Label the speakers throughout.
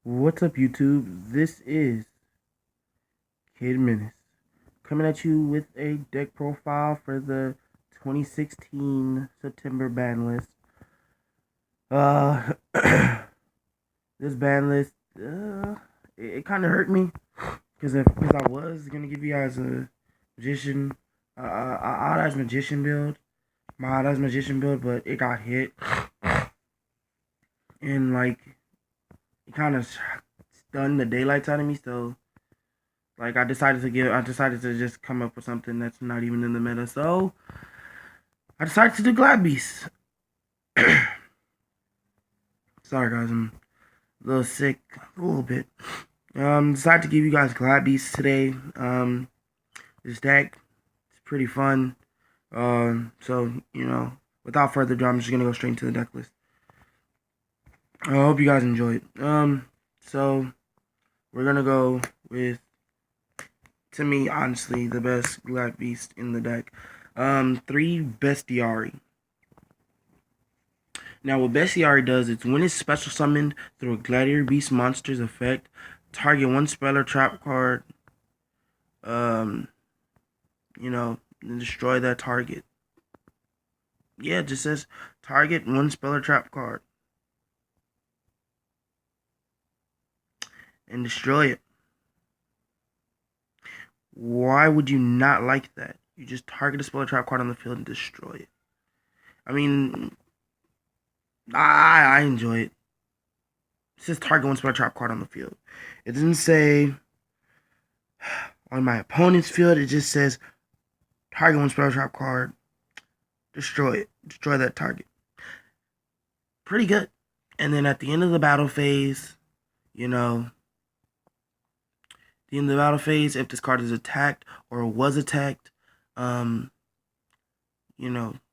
Speaker 1: What's up, YouTube? This is Kid Menace coming at you with a deck profile for the 2016 September ban list. Uh, this ban list, it kind of hurt me because I was gonna give you guys a magician, odd eyes magician build, my odd eyes magician build, but it got hit, and like it kind of stunned the daylights out of me. So I decided to just come up with something that's not even in the meta. So I decided to do Glad Beast. Sorry guys, I'm a little sick, a little bit. Decided to give you guys Glad Beast today. This deck is pretty fun. So without further ado, I'm just gonna go straight into the deck list. I hope you guys enjoy it. So we're gonna go with, to me, honestly, the best Glad Beast in the deck. 3 Bestiari. Now, what Bestiari does is when it's special summoned through a Gladiator Beast monster's effect, target one spell or trap card, and destroy that target. Yeah, it just says target one spell or trap card and destroy it. Why would you not like that? You just target a spell or trap card on the field and destroy it. I mean, I enjoy it. It says target one spell or trap card on the field. It doesn't say on my opponent's field. It just says target one spell or trap card, destroy it. Destroy that target. Pretty good. And then at the end of the battle phase, if this card is attacked or was attacked,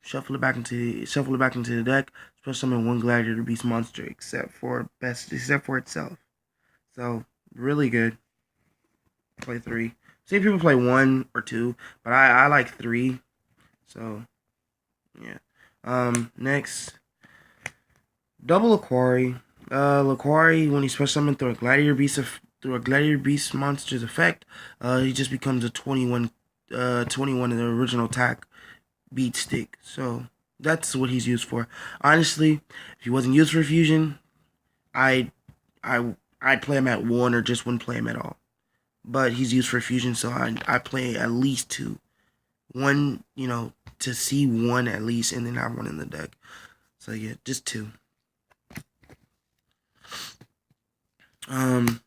Speaker 1: shuffle it back into the deck. Special summon one Gladiator Beast monster except for itself. So really good. Play 3. Some people play 1 or 2, but I like 3. So yeah. Next, double Laquari. Laquari, when he special summoned through a Gladiator Beast monster's effect, he just becomes a 21 in the original attack beat stick. So that's what he's used for. Honestly, if he wasn't used for fusion, I'd play him at 1 or just wouldn't play him at all. But he's used for fusion, so I play at least 2. One, to see 1 at least, and then have 1 in the deck. So yeah, just 2.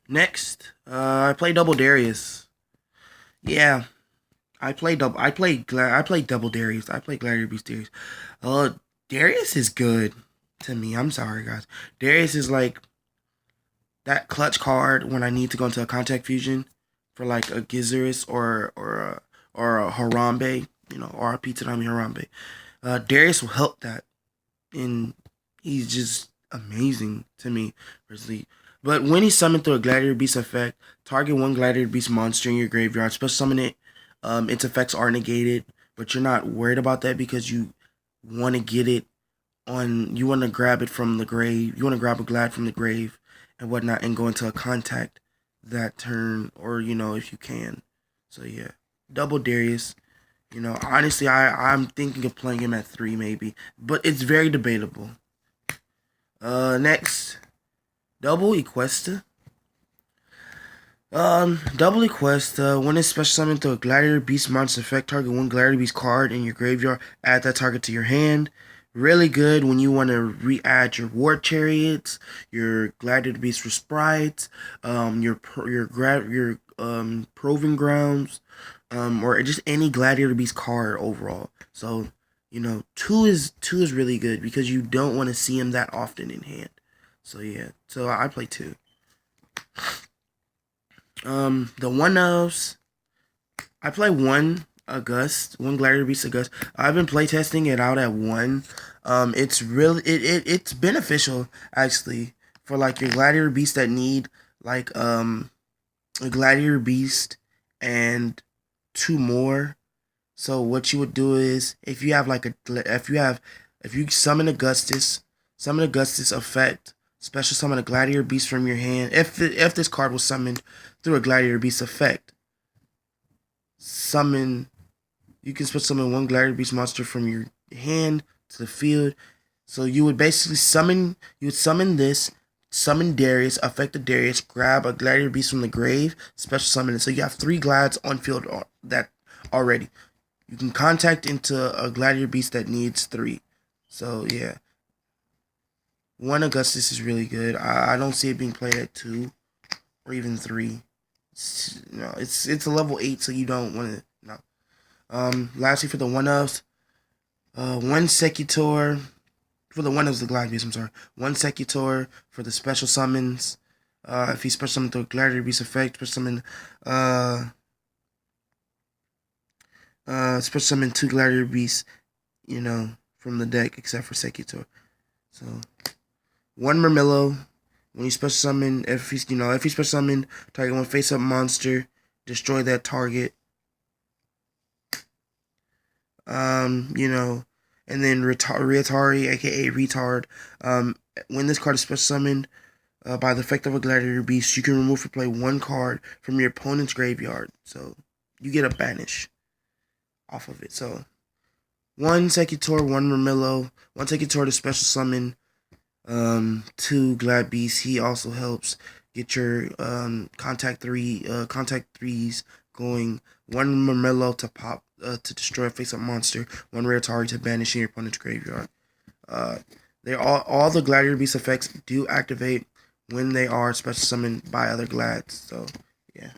Speaker 1: Next, I play double Darius. Yeah, I play double Darius. I play Gladiator Beast Darius. Darius is good to me. I'm sorry, guys. Darius is like that clutch card when I need to go into a contact fusion for like a Gizaris or a Harambe, or a Pitanami Harambe. Darius will help that, and he's just amazing to me personally. But when he's summoned through a Gladiator Beast effect, target one Gladiator Beast monster in your graveyard, special summon it. Its effects are negated, but you're not worried about that because you want to get it on. You want to grab it from the grave. You want to grab a Glad from the grave and whatnot, and go into a contact that turn, or if you can. So yeah, double Darius. Honestly, I'm thinking of playing him at 3 maybe, but it's very debatable. Next, double Equesta. Double Equesta, when it's special summoned to a Gladiator Beast monster effect, target one Gladiator Beast card in your graveyard, add that target to your hand. Really good when you want to re-add your War Chariots, your Gladiator Beast Sprites, your Proving Grounds, or just any Gladiator Beast card overall. So, 2 is really good because you don't want to see him that often in hand. So yeah, so I play 2. The one-ofs, I play 1 one Gladiator Beast August. I've been playtesting it out at 1. It's really it's beneficial actually for like your Gladiator Beast that need like a Gladiator Beast and 2 more. So what you would do is if you summon Augustus effect, Special summon a Gladiator Beast from your hand. If this card was summoned through a Gladiator Beast effect, you can special summon one Gladiator Beast monster from your hand to the field. So you would basically summon this, summon Darius, affect the Darius, grab a Gladiator Beast from the grave, special summon it. So you have 3 Glads on field that already. You can contact into a Gladiator Beast that needs 3. So yeah. 1 Augustus is really good. I don't see it being played at 2 or even 3. It's a level 8, so you don't want to. No. Lastly, for the 1-ofs, 1 Secutor. For the 1-ofs, the Glide Beast, I'm sorry. 1 Secutor for the special summons. If he special summons the Gladiator Beast effect, special summon 2 Gladiator Beasts, from the deck, except for Secutor. So 1 Murmillo. When you special summon, if he's special summon, target 1 face-up monster, destroy that target. And then Retari, aka Retard. When this card is special summoned by the effect of a Gladiator Beast, you can remove or play 1 card from your opponent's graveyard. So you get a banish off of it. So 1 Secutor, 1 Murmillo, 1 Secutor to special summon 2 Glad Beasts. He also helps get your contact 3s going. 1 Murmillo to pop to destroy a face-up monster. 1 rare target to banish in your opponent's graveyard. They all the Gladiator Beast effects do activate when they are special summoned by other Glads. So yeah.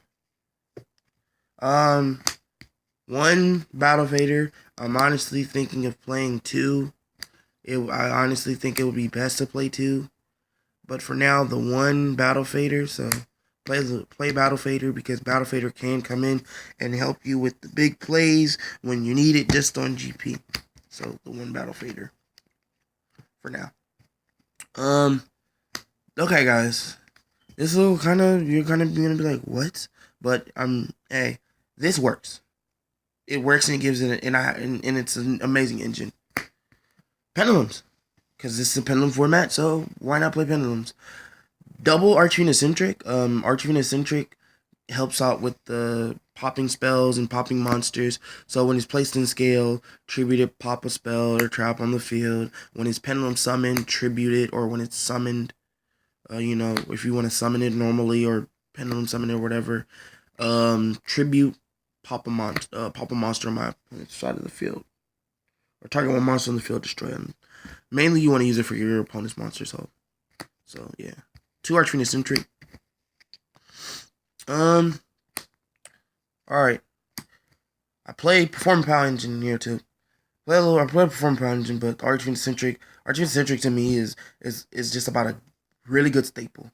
Speaker 1: 1 Battle Vader. I'm honestly thinking of playing 2. I honestly think it would be best to play 2. But for now, the 1 Battle Fader. So play Battle Fader, because Battle Fader can come in and help you with the big plays when you need it just on GP. So the 1 Battle Fader for now. Okay, guys. This will you're gonna be like, what? But hey, this works. It works, and it gives it and it's an amazing engine. Pendulums, because this is a pendulum format, so why not play pendulums? Double Archfiend Eccentric. Archfiend Eccentric helps out with the popping spells and popping monsters. So when it's placed in scale, tribute it, pop a spell or trap on the field. When it's pendulum summoned, tribute it, or when it's summoned, if you want to summon it normally or pendulum summon it or whatever, tribute, pop a monster on my side of the field. Or target 1 monster on the field, destroy them. Mainly, you want to use it for your opponent's monsters. So yeah. 2 Archfiend Eccentric. Alright. I played Performance Power Engine here too. I played Performance Power Engine, but Archfiend Eccentric to me is just about a really good staple.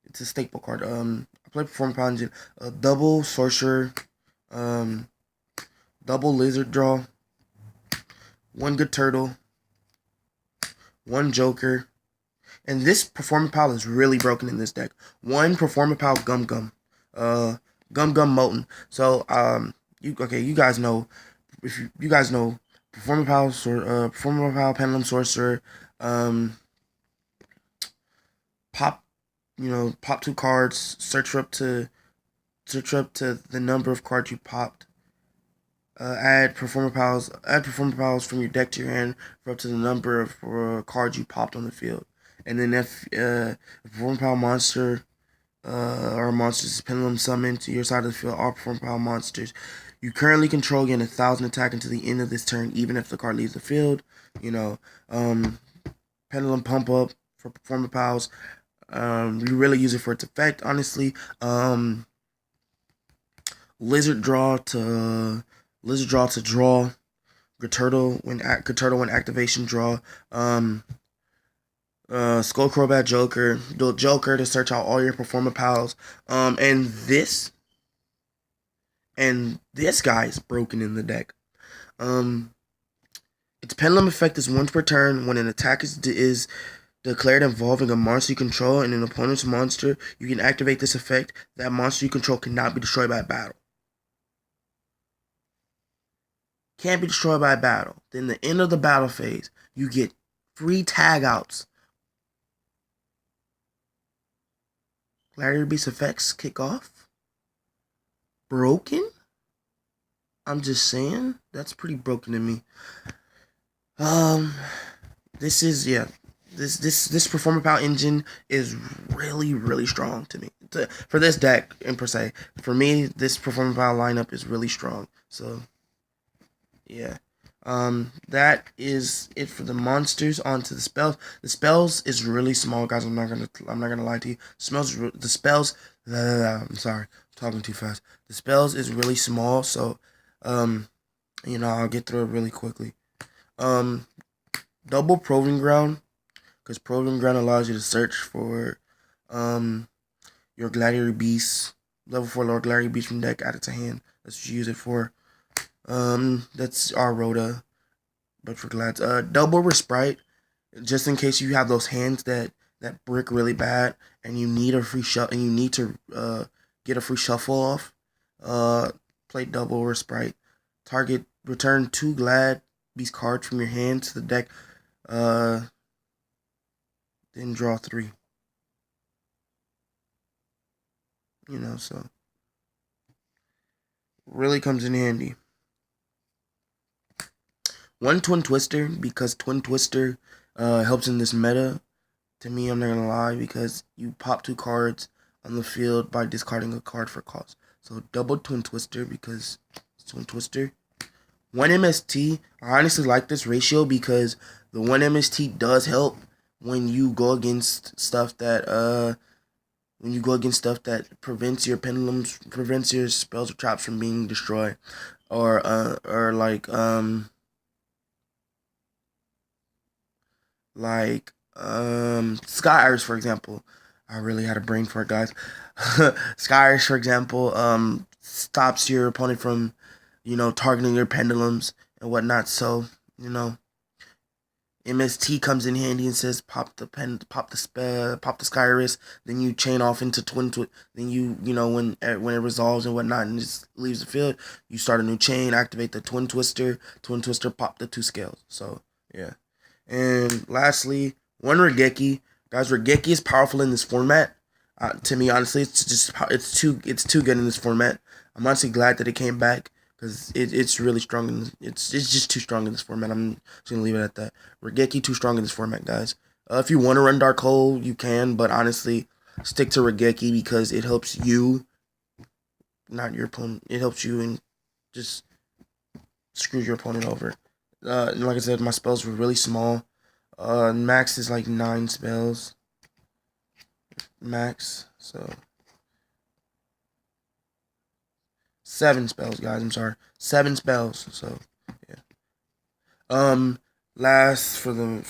Speaker 1: It's a staple card. I played Performance Power Engine. Double Sorcerer. Double Lizardraw. 1 good turtle, 1 joker, and this Performance Pal is really broken in this deck. 1 Performance Pal Gum Gum Molten. So you guys know, if you guys know Performance Pal Pendulum Sorcerer, pop 2 cards, search up to the number of cards you popped. Add Performance Pals from your deck to your hand for up to the number of cards you popped on the field. And then if a Performance Pal monster or monsters is pendulum summoned to your side of the field, all Performance Pal monsters you currently control gain 1,000 attack until the end of this turn, even if the card leaves the field. Pendulum Pump Up for Performance Pals. You really use it for its effect, honestly. Lizardraw to draw. Good turtle when activation draw. Skullcrobat Joker. The Joker to search out all your Performance Pals. And this guy is broken in the deck. Its pendulum effect is once per turn. When an attack is declared involving a monster you control and an opponent's monster, you can activate this effect. That monster you control cannot be destroyed by battle. Can't be destroyed by battle. Then the end of the battle phase, you get free tag outs Gladiator Beast effects kick off. Broken? I'm just saying. That's pretty broken to me. Um, this is, yeah. This performer power engine is really strong to me. For this deck in per se. For me, this performer power lineup is really strong. So yeah. That is it for the monsters. On to the spells. The spells is really small, guys. I'm not gonna lie to you. The spells. I'm sorry, I'm talking too fast. The spells is really small, so I'll get through it really quickly. Um, Double proving ground, because proving ground allows you to search for your gladiator beast, level 4 Lord Gladiator beast from deck added to hand. That's what you use it for. That's our Rhoda, but for Glads. Double Respite, just in case you have those hands that brick really bad, and you need a free and you need to get a free shuffle off. Play Double Respite. Target return 2 Glad Beast cards from your hand to the deck. Then draw 3. So really comes in handy. One Twin Twister, because Twin Twister helps in this meta. To me, I'm not gonna lie, because you pop 2 cards on the field by discarding a card for cost. So double Twin Twister, because it's Twin Twister. 1 MST, I honestly like this ratio because the 1 MST does help when you go against stuff that prevents your pendulums, prevents your spells or traps from being destroyed, or Sky Iris, for example. I really had a brain for it, guys. Sky Iris, for example, stops your opponent from targeting your pendulums and whatnot. So MST comes in handy and says pop the Sky Iris, then you chain off into then when it resolves and whatnot and just leaves the field, you start a new chain, activate the Twin Twister, pop the 2 scales. So yeah. And lastly, 1 Regeki. Guys, Regeki is powerful in this format. To me, honestly, it's too good in this format. I'm honestly glad that it came back because it's really strong. It's just too strong in this format. I'm just gonna leave it at that. Regeki too strong in this format, guys. If you want to run Dark Hole, you can, but honestly, stick to Regeki because it helps you, not your opponent. It helps you and just screws your opponent over. Like I said, my spells were really small. Max is like 9 spells. Max, so 7 spells, guys. I'm sorry, 7 spells. So yeah. Last for the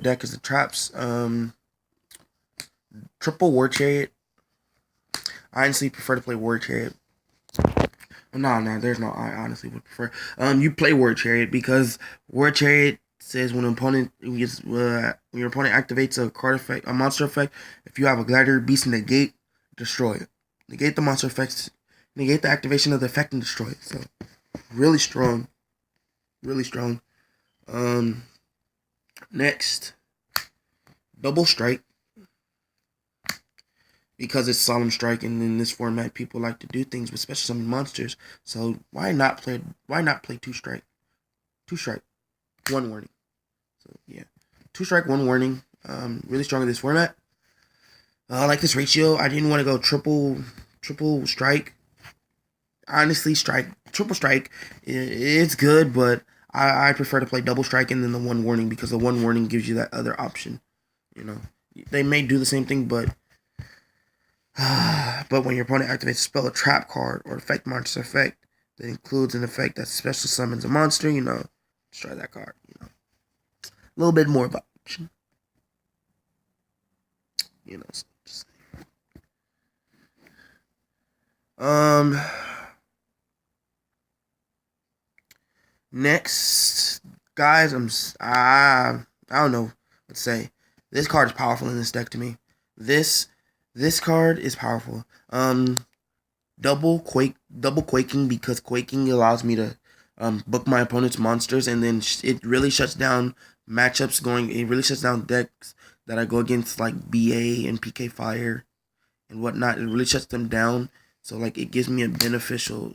Speaker 1: deck is the traps. Triple War Chariot. I honestly prefer to play War Chariot. No, there's no. I honestly would prefer. You play War Chariot because War Chariot says when your opponent activates a card effect, a monster effect, if you have a Gladiator Beast negate, destroy it. Negate the monster effects. Negate the activation of the effect and destroy it. So really strong, really strong. Next, Double Strike. Because it's Solemn Strike, and in this format, people like to do things with special summon monsters. So why not play 2 strike? 2 strike, 1 warning. So yeah, 2 strike, 1 warning. Really strong in this format. I like this ratio. I didn't want to go triple strike. Honestly, triple strike, it's good, but I prefer to play double strike and then the 1 warning because the 1 warning gives you that other option. They may do the same thing, but when your opponent activates a spell, a trap card, or effect monster effect that includes an effect that special summons a monster, destroy that card. A little bit more of an option. So just next, guys, I don't know what to say. This card is powerful in this deck to me. This card is powerful. Double quaking because quaking allows me to book my opponent's monsters, and then it really shuts down matchups. It really shuts down decks that I go against like BA and PK Fire and whatnot. It really shuts them down. So like it gives me a beneficial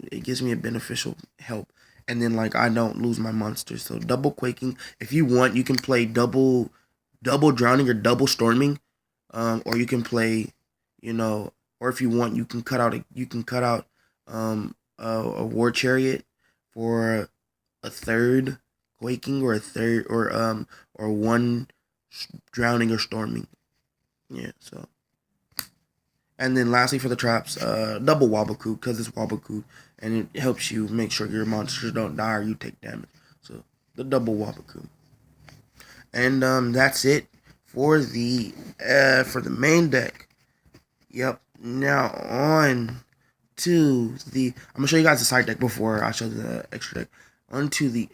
Speaker 1: help. And then like I don't lose my monsters. So double quaking. If you want, you can play double drowning or double storming. Or you can play, you know, or if you want, you can cut out a war chariot for a third quaking or a third or one drowning or storming. Yeah, so and then lastly for the traps, double Wabaku because it's Wabaku and it helps you make sure your monsters don't die or you take damage. So the double Wabaku. And that's it for the main deck. Yep. Now on to the I'm gonna show you guys the side deck before I show the extra deck. Onto the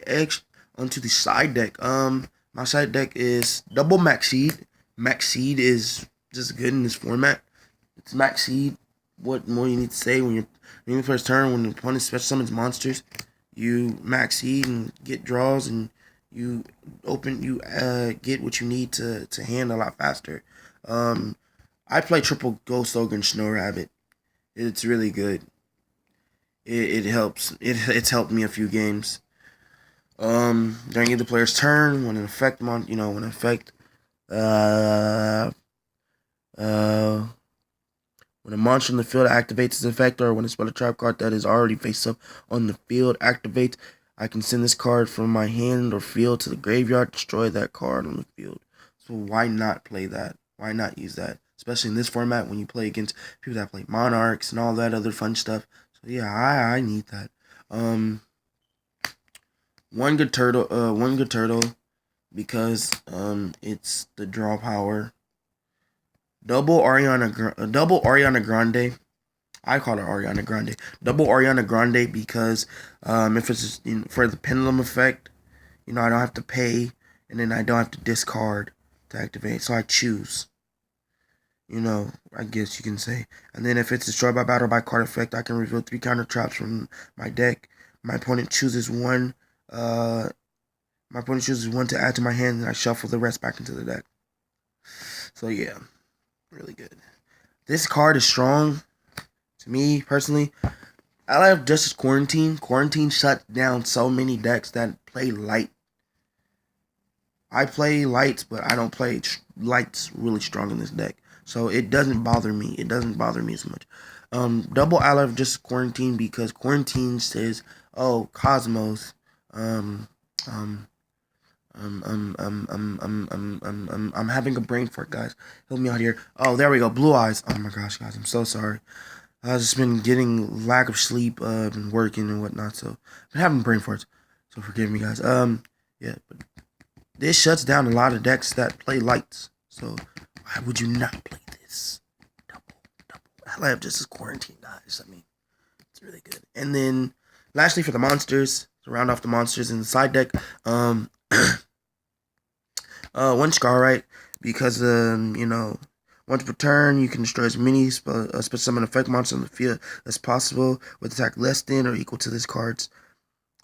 Speaker 1: side deck. My side deck is double Max Seed. Max Seed is just good in this format. It's Max Seed. What more you need to say when you're first turn when the opponent special summons monsters, you Max Seed and get draws and you get what you need to hand a lot faster. I play triple Ghost Ogre and Snow Rabbit. It's really good. It helps. It's helped me a few games. During either player's turn, when an effect uh uh when a monster in the field activates its effect, or when a spell or trap card that is already face up on the field activates, I can send this card from my hand or field to the graveyard, destroy that card on the field. So why not play that? Why not use that? Especially in this format when you play against people that play Monarchs and all that other fun stuff. So yeah, I need that. One good turtle, because it's the draw power. Double Ariana Grande. I call her Ariana Grande. Double Ariana Grande because if it's for the pendulum effect, I don't have to pay and then I don't have to discard to activate. So I choose. I guess you can say. And then if it's destroyed by battle by card effect, I can reveal 3 counter traps from my deck. My opponent chooses one. To add to my hand, and I shuffle the rest back into the deck. So yeah, really good. This card is strong. To me personally, I love Justice Quarantine. Quarantine shut down so many decks that play light. I play lights, but I don't play lights really strong in this deck. So it doesn't bother me. It doesn't bother me as much. Double I love Justice Quarantine because Quarantine says, "Oh, Cosmos, I'm having a brain fart, guys. Help me out here. Oh, there we go. Blue eyes. Oh my gosh, guys, I'm so sorry. I've just been getting lack of sleep, and working and whatnot, so I've been having brain farts. So forgive me, guys. Yeah, but this shuts down a lot of decks that play lights. So why would you not play this? Double. I love Justice Quarantine, guys. I mean, it's really good. And then, lastly, for the monsters, to round off the monsters in the side deck, one Scar, right? Because once per turn, you can destroy as many special summon effect monsters on the field as possible with attack less than or equal to this card's.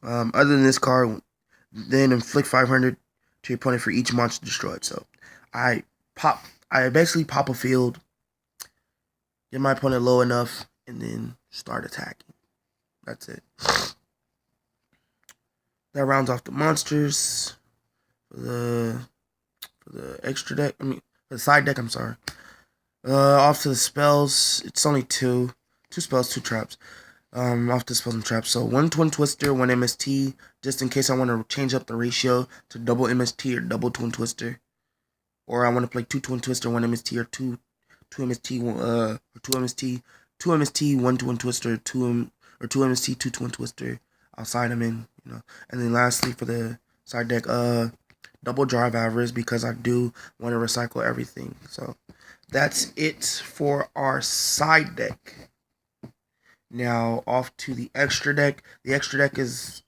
Speaker 1: Other than this card, then inflict 500 to your opponent for each monster destroyed. So I basically pop a field, get my opponent low enough, and then start attacking. That's it. That rounds off the monsters for the extra deck. For the side deck. I'm sorry. Off to the spells. It's only two spells, 2 traps. Off to spells and traps. So 1 Twin Twister, 1 MST, just in case I want to change up the ratio to double MST or double Twin Twister, or I want to play 2 Twin Twister, 1 MST, or 2 MST, or 2 MST, 2 MST, 1 Twin Twister, 2 MST, 2 Twin Twister. I'll side them in, And then lastly for the side deck, double Drive Avarice because I do want to recycle everything. So that's it for our side deck. Now off to the extra deck. The extra deck is,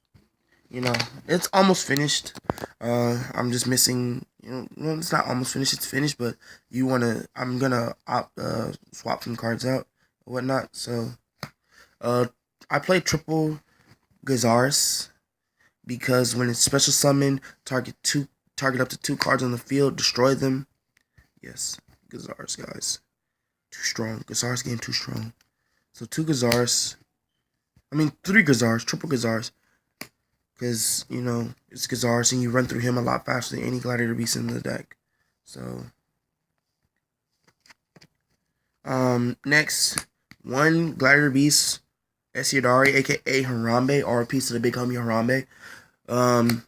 Speaker 1: it's almost finished. I'm just missing, it's not almost finished. It's finished, but I'm gonna swap some cards out and whatnot. So, I play triple Gazaris because when it's special summon, target up to 2 cards on the field, destroy them. yes, Gazars, guys. Too strong. Gazars game too strong. So 2 Gazars. I mean 3 Gazars, triple Gazars. Because, you know, it's Gazars and you run through him a lot faster than any Gladiator Beast in the deck. So, next, 1 Gladiator Beast, Esiodari, aka Harambe, RP to the big homie Harambe. 1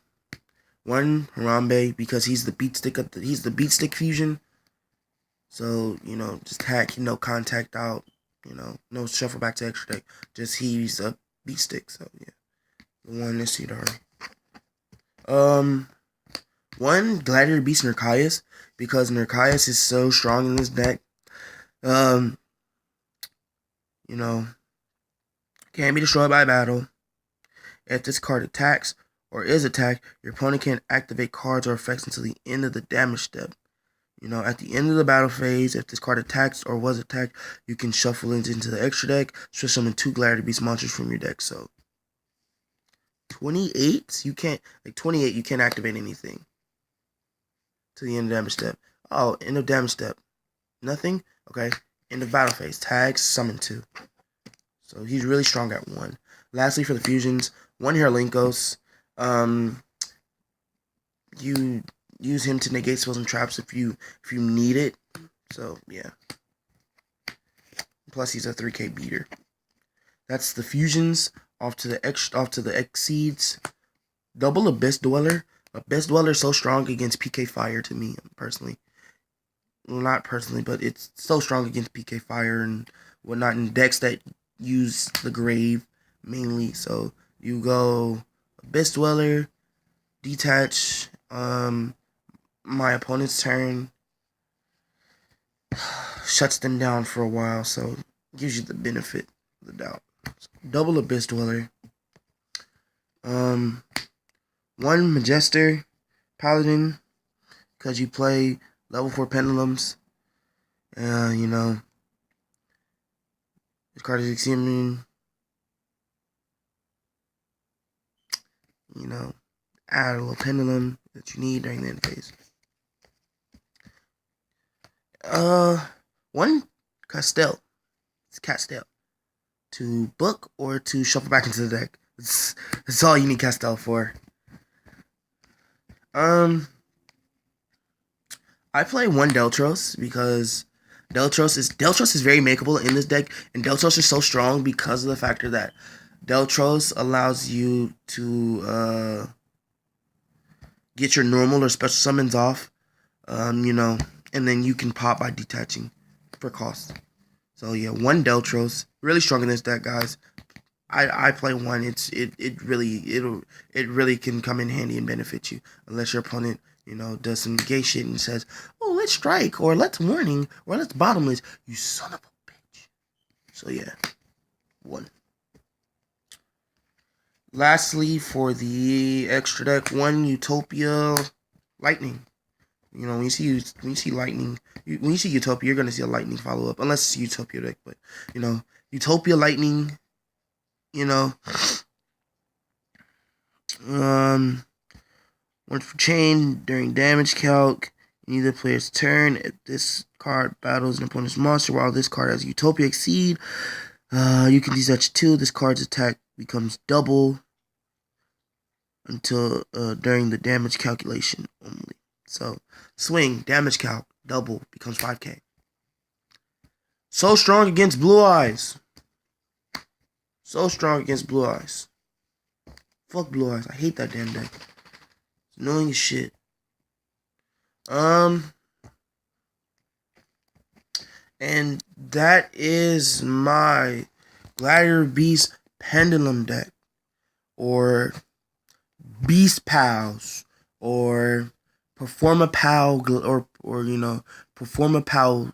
Speaker 1: Harambe because he's the beat stick fusion. So, you know, just hack, no contact out, you know, no shuffle back to extra deck. Just he's a beat stick. So yeah. 1 Esiodari. 1 Gladiator Beast Nerkias, because Nerkias is so strong in this deck. You know, can't be destroyed by battle. If this card attacks or is attacked, your opponent can't activate cards or effects until the end of the damage step. You know, at the end of the battle phase, if this card attacks or was attacked, you can shuffle it into the extra deck, switch summon 2 Gladiator Beast monsters from your deck. So 28, you can't, like 28, you can't activate anything to the end of damage step. Oh, end of damage step. Nothing? Okay. End of battle phase. Tags, summon 2. So he's really strong at 1. Lastly, for the fusions, 1 Herlinkos. You use him to negate spells and traps if you need it. So yeah. Plus he's a 3K beater. That's the fusions. Off to the Exceeds. Double Abyss Dweller. Abyss Dweller is so strong against PK Fire to me, personally. Well, not personally, but it's so strong against PK Fire and whatnot in decks that use the grave mainly. So you go Abyss Dweller, detach my opponent's turn, shuts them down for a while, so gives you the benefit of the doubt. So, double Abyss Dweller. 1 Majester Paladin, because you play level 4 Pendulums. You know, this card is extremely, you know, add a little pendulum that you need during the end phase. 1 Castell. It's Castell. To book or to shuffle back into the deck. That's all you need Castell for. I play 1 Deltros because Deltros is very makeable in this deck, and Deltros is so strong because of the factor that Deltros allows you to get your normal or special summons off, you know, and then you can pop by detaching for cost. So yeah, 1 Deltros, really strong in this deck, guys. I play 1. It really can come in handy and benefit you, unless your opponent, you know, does some gay shit and says, "Oh, let's strike," or "Let's warning," or "Let's bottomless." You son of a bitch. So yeah, 1. Lastly, for the extra deck, 1 Utopia Lightning. You know, when you see Lightning, when you see Utopia, you're gonna see a Lightning follow up, unless it's Utopia deck. But you know, Utopia Lightning. You know, 1 for chain during damage calc. In either player's turn, if this card battles an opponent's monster while this card has Utopia Exceed, you can detach 2. This card's attack becomes double until during the damage calculation only. So swing, damage calc, double, becomes 5K. So strong against Blue Eyes. So strong against Blue Eyes. Fuck Blue Eyes. I hate that damn deck. It's annoying as shit. And that is my Gladiator Beast Pendulum deck. Or Beast Pals. Or Performa Pal, or you know, Performa Pal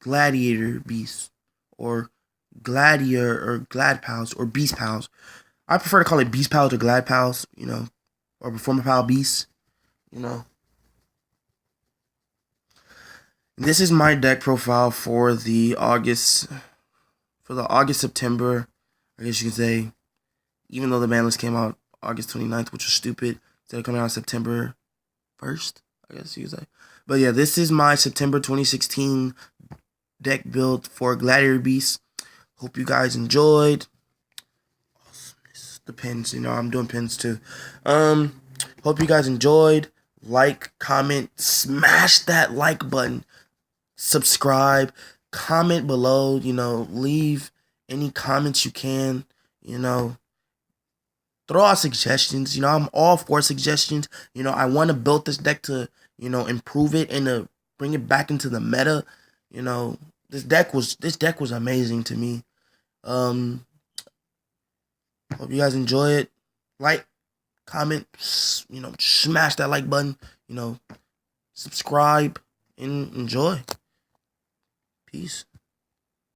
Speaker 1: Gladiator Beast. Or Gladiator, or Glad Pals, or Beast Pals. I prefer to call it Beast Pals or Glad Pals, you know, or Performa Pal Beast, you know. This is my deck profile for the August-September, I guess you can say, even though the ban list came out August 29th, which was stupid, instead of coming out September 1st, I guess you could say. But yeah, this is my September 2016 deck build for Gladiator Beast. Hope you guys enjoyed. The pins, I'm doing pins too. Hope you guys enjoyed. Like, comment, smash that like button. Subscribe, comment below, leave any comments you can, throw out suggestions. I'm all for suggestions. I want to build this deck to, improve it and to bring it back into the meta. This deck was amazing to me. Hope you guys enjoy it. Like, comment, smash that like button, subscribe and enjoy. Peace.